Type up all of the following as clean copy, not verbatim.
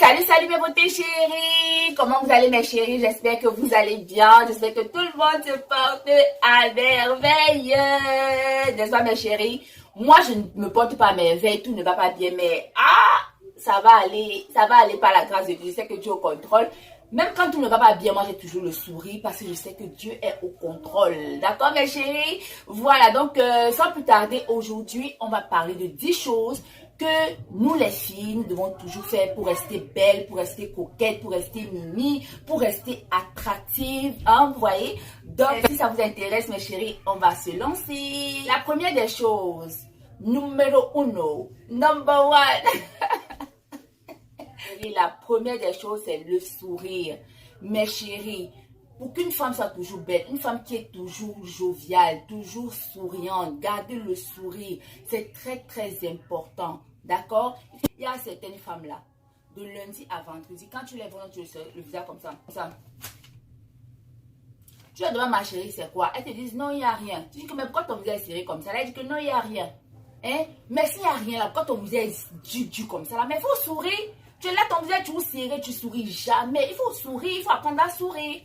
Salut mes beautés chéries. Comment vous allez mes chéries? J'espère que vous allez bien. J'espère que tout le monde se porte à merveille. N'est-ce pas mes chéries? Moi je ne me porte pas à merveille, tout ne va pas bien, mais ça va aller par la grâce de Dieu. Je sais que Dieu est au contrôle. Même quand tout ne va pas bien, moi j'ai toujours le sourire parce que je sais que Dieu est au contrôle. D'accord mes chéris? Voilà, donc sans plus tarder, aujourd'hui, on va parler de 10 choses que nous les filles, nous devons toujours faire pour rester belles, pour rester coquettes, pour rester mimi, pour rester attractives. Hein, vous voyez? Donc si ça vous intéresse mes chéris, on va se lancer. La première des choses, numéro uno, number one. La première des choses, c'est le sourire. Mes chéris, pour qu'une femme soit toujours belle, une femme qui est toujours joviale, toujours souriante, gardez le sourire. C'est très, très important. D'accord? Il y a certaines femmes-là, de lundi à vendredi, quand tu les vois, tu le visage comme ça. Tu leur demandes, ma chérie, c'est quoi? Elles te disent, non, il n'y a rien. Tu dis que, mais pourquoi ton visage est serré comme ça? Elle dit que non, il n'y a rien. Hein? Mais s'il n'y a rien là, pourquoi ton visage est du comme ça là? Mais il faut sourire. Tu es là, ton visage toujours serré, tu souris jamais. Il faut sourire, il faut apprendre à sourire.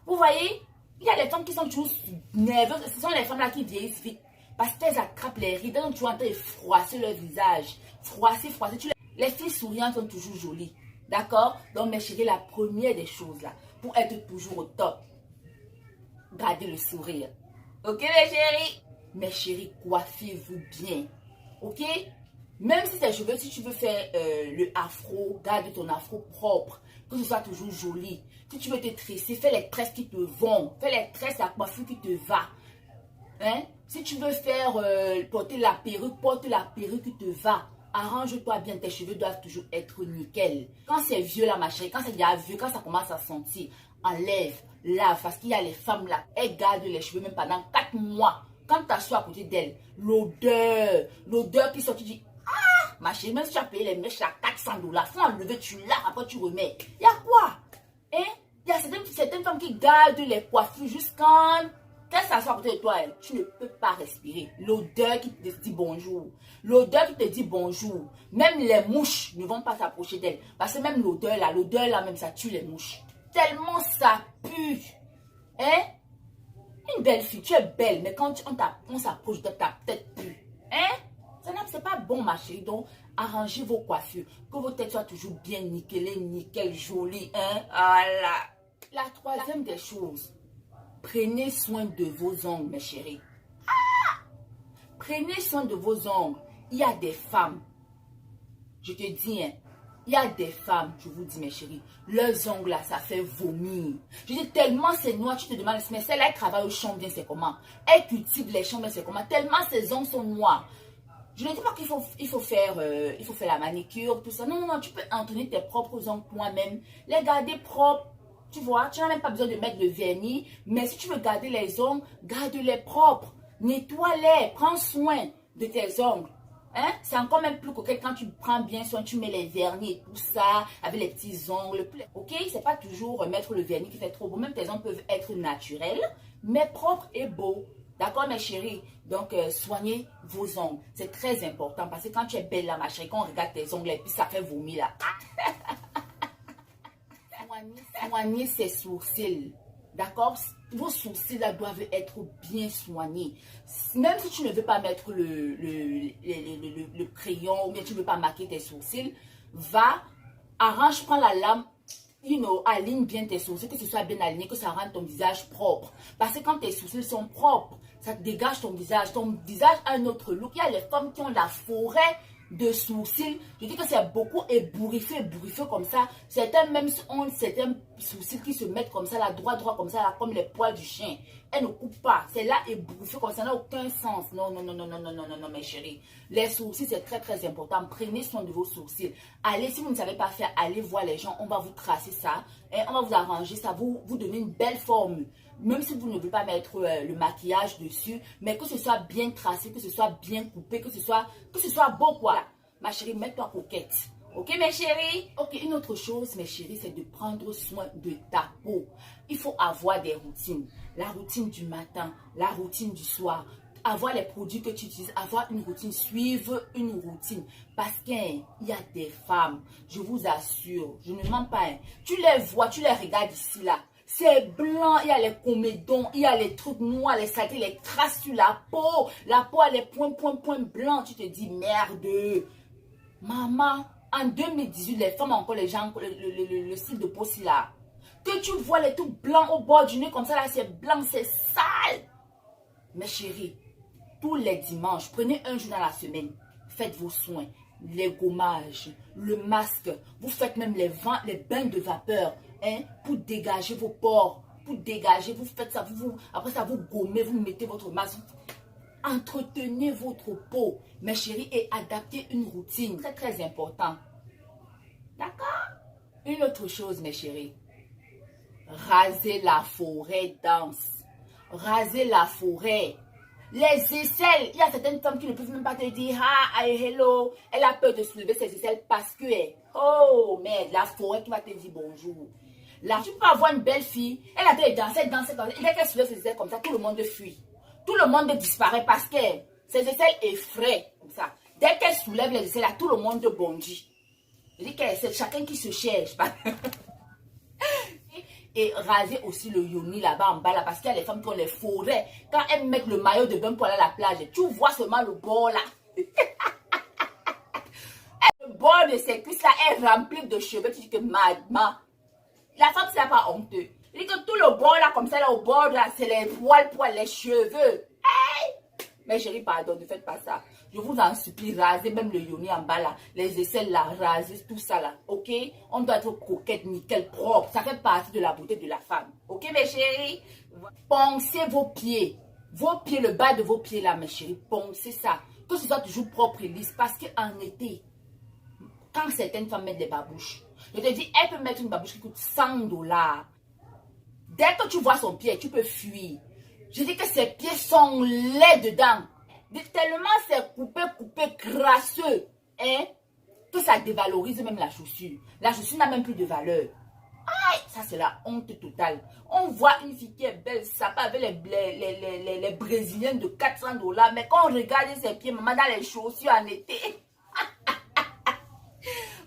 Vous voyez? Il y a des femmes qui sont toujours nerveuses. Ce sont les femmes là qui vieillissent vite. Parce qu'elles attrapent les rides, donc tu entends froisser leur visage. Froisser. Les filles souriantes sont toujours jolies. D'accord? Donc mes chéris, la première des choses là, pour être toujours au top, gardez le sourire. Ok mes chéris? Mes chéris, coiffez-vous bien. Ok? Même si tes cheveux, si tu veux faire le afro, garde ton afro propre, que ce soit toujours joli. Si tu veux te tresser, fais les tresses qui te vont. Fais les tresses à coiffure qui te va. Hein? Si tu veux faire porter la perruque qui te va. Arrange-toi bien, tes cheveux doivent toujours être nickel. Quand c'est vieux là, ma chérie, quand c'est déjà vieux, quand ça commence à sentir, enlève, lave. Parce qu'il y a les femmes là, elles gardent les cheveux même pendant 4 mois. Quand tu t'assois à côté d'elles, l'odeur qui sort, tu dis, ma chérie, même si tu as payé les mèches à 400 $, faut enlever, tu laves, après tu remets. Il y a quoi? Hein? Il y a certaines femmes qui gardent les coiffures jusqu'en... Quand ça s'assoit à côté de toi, tu ne peux pas respirer. L'odeur qui te dit bonjour. L'odeur qui te dit bonjour. Même les mouches ne vont pas s'approcher d'elle. Parce que même l'odeur là même, ça tue les mouches. Tellement ça pue. Hein? Une belle fille, tu es belle, mais quand on s'approche de ta tête pue. Hein? C'est pas bon, ma chérie. Donc, arrangez vos coiffures. Que vos têtes soient toujours bien nickelées, nickel, jolies. Hein? Voilà. La troisième des choses. Prenez soin de vos ongles, mes chéris. Prenez soin de vos ongles. Il y a des femmes. Je te dis, hein, il y a des femmes, je vous dis, mes chéris, leurs ongles là, ça fait vomir. Je dis tellement c'est noir, tu te demandes, mais celle-là, elle travaille au champ bien, c'est comment? Elle cultive les champs bien, c'est comment? Tellement ses ongles sont noirs. Je ne dis pas qu'il faut faire la manicure, tout ça. Non, tu peux entonner tes propres ongles toi-même. Les garder propres. Tu vois, tu n'as même pas besoin de mettre le vernis. Mais si tu veux garder les ongles, garde-les propres. Nettoie-les. Prends soin de tes ongles. Hein? C'est encore même plus coquet quand tu prends bien soin, tu mets les vernis et tout ça, avec les petits ongles. Ok? C'est pas toujours mettre le vernis qui fait trop beau. Même tes ongles peuvent être naturels, mais propres et beaux. D'accord, mes chéris? Donc, soignez vos ongles. C'est très important parce que quand tu es belle là, ma chérie, quand on regarde tes ongles et puis ça fait vomir là. Soignez ses sourcils. D'accord? Vos sourcils là doivent être bien soignés. Même si tu ne veux pas mettre le crayon ou bien tu ne veux pas marquer tes sourcils, prends la lame. Aligne bien tes sourcils, que ce soit bien aligné, que ça rende ton visage propre. Parce que quand tes sourcils sont propres, ça dégage ton visage. Ton visage a un autre look. Il y a les femmes qui ont la forêt de sourcils. Je dis que c'est beaucoup ébouriffé comme ça. Certains même ont certains sourcils qui se mettent comme ça, là, droit comme ça, là, comme les poils du chien. Elles ne coupent pas. C'est là ébouriffé comme ça, ça n'a aucun sens. Non, mes chéris. Les sourcils, c'est très, très important. Prenez soin de vos sourcils. Allez, si vous ne savez pas faire, allez voir les gens. On va vous tracer ça. Et on va vous arranger ça, vous donner une belle forme. Même si vous ne voulez pas mettre le maquillage dessus, mais que ce soit bien tracé, que ce soit bien coupé, que ce soit beau quoi. Ma chérie, mets-toi coquette. Ok mes chéris? Ok, une autre chose mes chéris, c'est de prendre soin de ta peau. Il faut avoir des routines. La routine du matin, la routine du soir. avoir les produits que tu utilises, avoir une routine, suivre une routine. Parce qu'il y a des femmes, je vous assure, je ne mens pas, hein, tu les vois, tu les regardes ici, là. C'est blanc, il y a les comédons, il y a les trucs noirs, les saletés, les traces sur la peau. La peau a les points blancs. Tu te dis, merde. Maman, en 2018, les femmes ont encore les gens, le style de peau si là. Que tu vois les trucs blancs au bord du nez comme ça, là, c'est blanc, c'est sale. Mes chéris, tous les dimanches, prenez un jour dans la semaine, faites vos soins, les gommages, le masque, vous faites même les bains de vapeur, hein, pour dégager vos pores, pour dégager, vous faites ça, après ça vous gommez, vous mettez votre masque, entretenez votre peau, mes chéris, et adaptez une routine, très important, d'accord? Une autre chose, mes chéris, rasez la forêt dense. Raser la forêt. Les aisselles, il y a certaines femmes qui ne peuvent même pas te dire ah, hello. Elle a peur de soulever ses aisselles parce que oh merde, la forêt qui va te dire bonjour. Là, tu peux avoir une belle fille, elle a été danser. Et dès qu'elle soulève ses aisselles comme ça, tout le monde fuit. Tout le monde disparaît parce que ses aisselles effraient comme ça. Dès qu'elle soulève les aisselles, là, tout le monde bondit. Je dis que c'est chacun qui se cherche. Et raser aussi le yoni là-bas en bas là, parce qu'il y a les femmes qui ont les forêts. Quand elles mettent le maillot de bain pour aller à la plage, tu vois seulement le bord là. Le bord de ses cuisses là est rempli de cheveux. Tu dis que madame, la femme c'est pas honteux. Je dis que tout le bord là comme ça là au bord là, c'est les poils pour les cheveux. Hey! Mais chérie, pardon, ne faites pas ça. Je vous en supplie, rasez même le yoni en bas là, les aisselles là, rasez tout ça là, ok? On doit être coquette, nickel, propre. Ça fait partie de la beauté de la femme. Ok, mes chéris? Poncez vos pieds. Vos pieds, le bas de vos pieds là, mes chéris, poncez ça. Que ce soit toujours propre et lisse. Parce qu'en été, quand certaines femmes mettent des babouches, je te dis, elle peut mettre une babouche qui coûte 100 $. Dès que tu vois son pied, tu peux fuir. Je dis que ses pieds sont laids dedans. Tellement c'est coupé, crasseux, hein, que ça dévalorise même la chaussure. La chaussure n'a même plus de valeur. Aïe, ça c'est la honte totale. On voit une fille qui est belle, sympa, avec les Brésiliens de 400 $. Mais quand on regarde ses pieds, maman, dans les chaussures en été.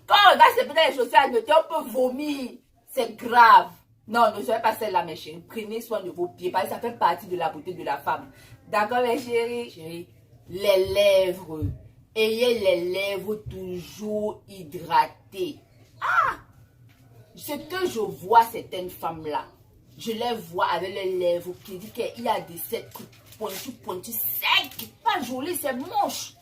Quand on regarde ses pieds dans les chaussures en été, on peut vomir. C'est grave. Non, ne soyez pas celle-là, mes chéris. Prenez soin de vos pieds, parce que ça fait partie de la beauté de la femme. D'accord, mes chéris? Chéris, les lèvres. Ayez les lèvres toujours hydratées. Ah! Ce que je vois certaines femmes-là, je les vois avec les lèvres qui disent qu'il y a des trucs pointus, secs. Pas joli, c'est moche.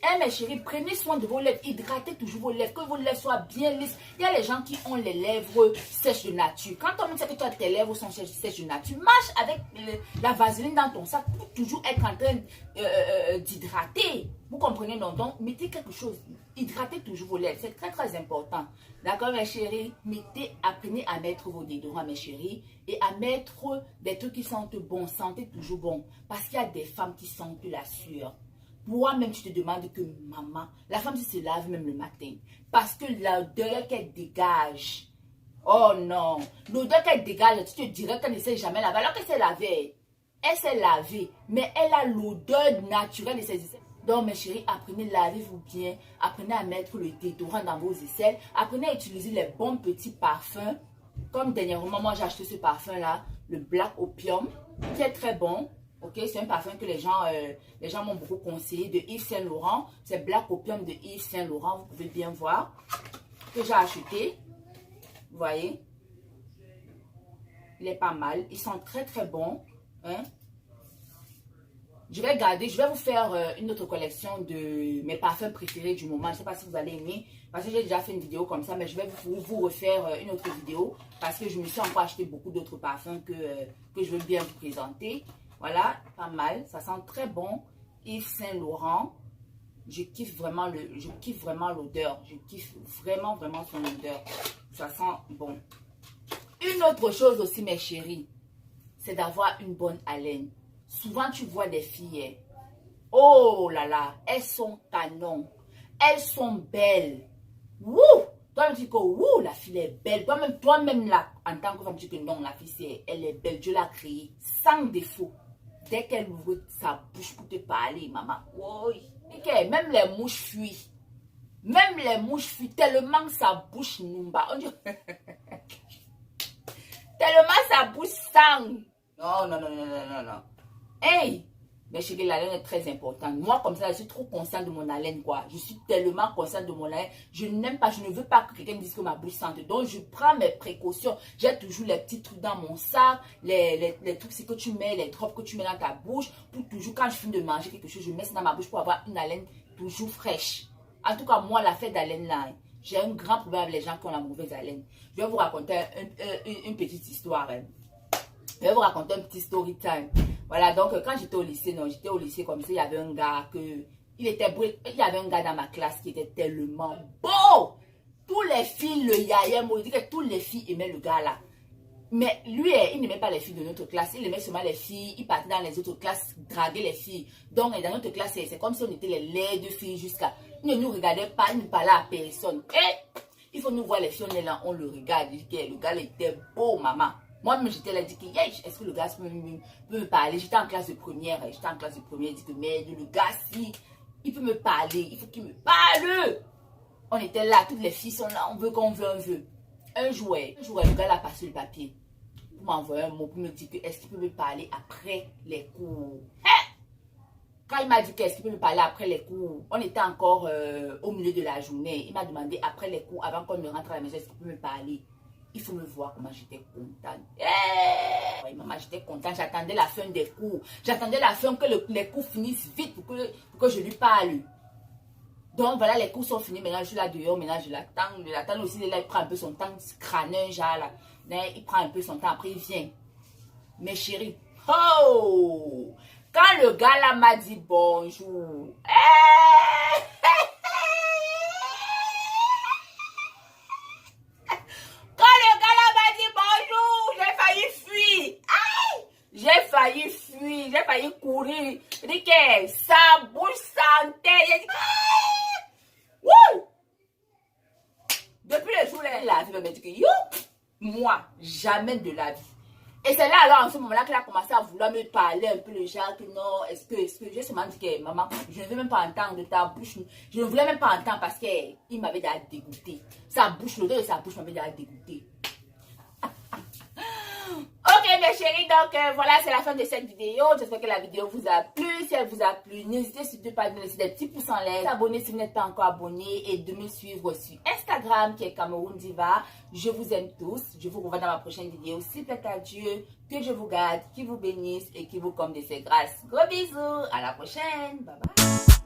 Eh mes chéris, prenez soin de vos lèvres, hydratez toujours vos lèvres, que vos lèvres soient bien lisses. Il y a les gens qui ont les lèvres sèches de nature. Quand on me sait que toi, tes lèvres sont sèches de nature, marche avec la vaseline dans ton sac pour toujours être en train d'hydrater. Vous comprenez, non? Donc, mettez quelque chose, hydratez toujours vos lèvres, c'est très important. D'accord, mes chéris? Apprenez à mettre vos déodorants, mes chéris, et à mettre des trucs qui sentent bon, sentez toujours bon. Parce qu'il y a des femmes qui sentent la sueur. Toi-même, tu te demandes que maman, la femme se lave même le matin. Parce que l'odeur qu'elle dégage, oh non, l'odeur qu'elle dégage, tu te dirais qu'elle ne s'est jamais lavée. Alors qu'elle s'est lavée, elle s'est lavée, mais elle a l'odeur naturelle de ses aisselles. Donc, mes chéris, apprenez, lavez-vous bien. Apprenez à mettre le déodorant dans vos aisselles. Apprenez à utiliser les bons petits parfums. Comme dernièrement, moi, j'ai acheté ce parfum-là, le Black Opium, qui est très bon. Ok, c'est un parfum que les gens m'ont beaucoup conseillé, de Yves Saint Laurent. C'est Black Opium de Yves Saint Laurent, vous pouvez bien voir. Que j'ai acheté. Vous voyez. Il est pas mal. Ils sont très bons. Hein? Je vais vous faire une autre collection de mes parfums préférés du moment. Je ne sais pas si vous allez aimer. Parce que j'ai déjà fait une vidéo comme ça. Mais je vais vous refaire une autre vidéo. Parce que je me suis encore acheté beaucoup d'autres parfums que je veux bien vous présenter. Voilà, pas mal. Ça sent très bon. Yves Saint Laurent. Je kiffe vraiment l'odeur. Je kiffe vraiment son odeur. Ça sent bon. Une autre chose aussi, mes chéris, c'est d'avoir une bonne haleine. Souvent, tu vois des filles. Oh là là, elles sont canons. Elles sont belles. Wouh! Toi, tu dis que wouh, la fille est belle. Toi-même là, en tant que femme, tu dis que non, la fille, elle est belle. Dieu l'a créée sans défaut. dès qu'elle ouvre sa bouche pour te parler, maman, oui. Même les mouches fuient. Même les mouches fuient tellement sa bouche numba. Tellement sa bouche sang. Non, non, non, non, non, non, non. Hey! Mais chérie, l'haleine est très importante. Moi, comme ça, je suis trop consciente de mon haleine, quoi. Je suis tellement consciente de mon haleine. Je n'aime pas, je ne veux pas que quelqu'un dise que ma bouche sente. Donc, je prends mes précautions. J'ai toujours les petits trucs dans mon sac. Les trucs que tu mets, les drops que tu mets dans ta bouche. Pour toujours, quand je finis de manger quelque chose, je mets ça dans ma bouche pour avoir une haleine toujours fraîche. En tout cas, moi, l'affaire d'haleine, là, j'ai un grand problème avec les gens qui ont la mauvaise haleine. Je vais vous raconter une petite histoire. Je vais vous raconter un petit story time. Voilà, donc quand j'étais au lycée, comme ça, il y avait un gars il y avait un gars dans ma classe qui était tellement beau. Tous les filles le yayaient, moi, je dis que toutes les filles aimaient le gars là. Mais lui, il n'aimait pas les filles de notre classe, il aimait seulement les filles, il partait dans les autres classes, draguer les filles. Donc dans notre classe, c'est comme si on était les laides filles jusqu'à... Il ne nous regardait pas, il ne parlait à personne. Et il faut nous voir les filles, on est là, on le regarde, il dit que le gars là, était beau, maman. Moi-même, j'étais là, je dis que, est-ce que le gars peut me parler? J'étais en classe de première, je dis que, mais le gars, si, il peut me parler, il faut qu'il me parle. On était là, toutes les filles sont là, on veut qu'on veut, on veut. Un jour, le gars a passé le papier pour m'envoyer un mot, pour me dire que, est-ce qu'il peut me parler après les cours? Quand il m'a dit qu'est-ce qu'il peut me parler après les cours, on était encore au milieu de la journée. Il m'a demandé après les cours, avant qu'on ne rentre à la maison, est-ce qu'il peut me parler? Il faut me voir comment j'étais contente. Oui, maman, j'étais contente. J'attendais la fin des cours. J'attendais la fin que les cours finissent vite pour que je lui parle. Donc voilà, les cours sont finis. Maintenant, je suis là dehors. Maintenant, je l'attends. Je l'attends aussi. Là, il prend un peu son temps. Crâneux, genre là. Il prend un peu son temps. Après, il vient. Mais chérie, oh! Quand le gars là m'a dit bonjour. J'ai failli courir. Je dis que sa bouche sentait. J'ai dit, wouh! Depuis le jour là, la vie me dit que moi, jamais de la vie. Et c'est là alors en ce moment-là qu'il a commencé à vouloir me parler un peu le genre que non, est-ce que j'ai seulement dit que maman, je ne veux même pas entendre de ta bouche. Je ne voulais même pas entendre parce qu'il m'avait déjà dégoûté. Sa bouche, l'odeur de sa bouche m'avait déjà dégoûté. Ok mes chéris, donc voilà, c'est la fin de cette vidéo. J'espère que la vidéo vous a plu. Si elle vous a plu, n'hésitez surtout pas à me laisser des petits pouces en l'air, s'abonner si vous n'êtes pas encore abonné et de me suivre sur Instagram qui est Cameroun Diva. Je vous aime tous. Je vous revois dans ma prochaine vidéo. S'il plaît à Dieu, que je vous garde, qu'il vous bénisse et qu'il vous comble de ses grâces. Gros bisous, à la prochaine. Bye bye.